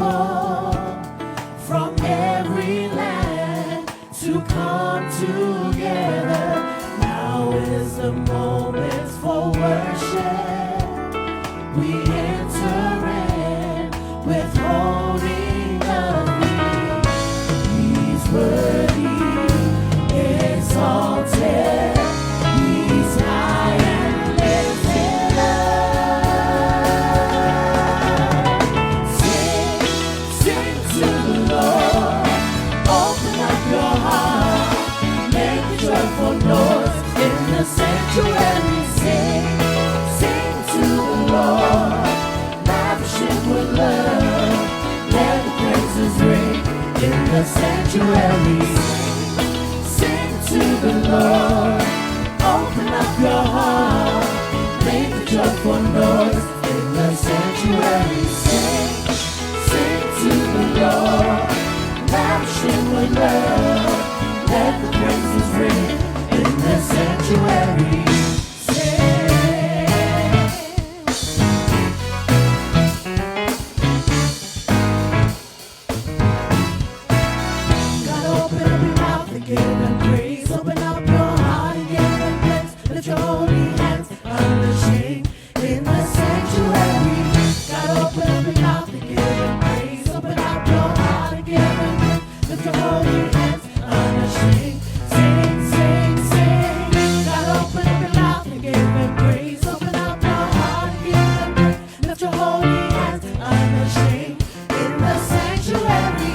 people from every land to come together. Now is the moment for worship. We enter in with holding of thee. He's worthy, exalted. He's high and lifted up. Sing to the Lord. Open up your heart. Make a joyful noise in the sanctuary. Sing to the Lord. Lavish him with love. Let the praises ring in the sanctuary. Sing to the Lord. Open up your heart. Make a joyful noise in the sanctuary. Sing to the Lord. Lavish him with love. Let the praises ring in the sanctuary. God, open up your mouth and give him praise. Open up your heart and give him praise. Lift your holy hands unashamed in the sanctuary. God, open up your mouth and give him praise. Open up your heart and give him praise. Lift your holy hands unashamed. Sing, sing, sing. God, open up your mouth and give him praise. Open up your heart and give him praise. Lift your holy hands unashamed in the sanctuary.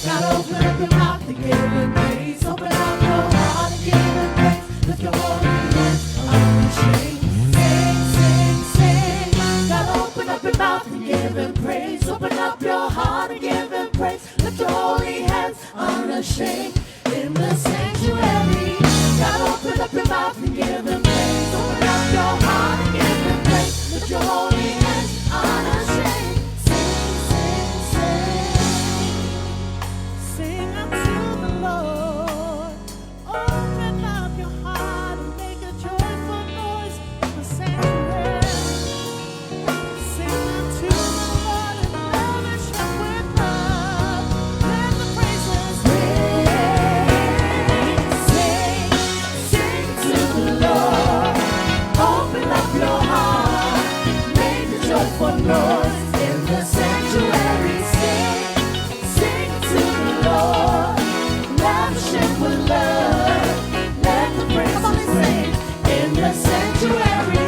God, open up your mouth and give him praise. Open up your heart and give him praise. Lift your holy hands unashamed. Sing, sing, sing. God, open up your mouth and give him praise. Open up your heart and give him praise. Lift your holy hands unashamed in the sanctuary. God, open up your mouth and give him praise. Open up your heart and give him praise. Lift your holy hands unashamed. Sing, sing, sing. Sing unto the Lord. Open up your heart and make a joyful noise in the sanctuary. Sing unto the Lord and lavish him with love. Let the praises ring. Sing to the Lord. Open up your heart. Make a joyful noise in the sanctuary. Sing to the Lord. Lavish him with love. Let the praises ring in the sanctuary.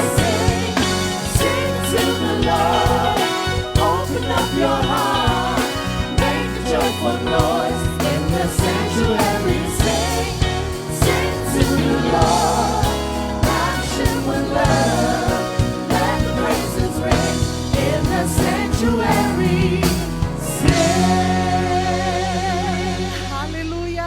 Sing to the Lord. Open up your heart. Make a joyful noise in the sanctuary.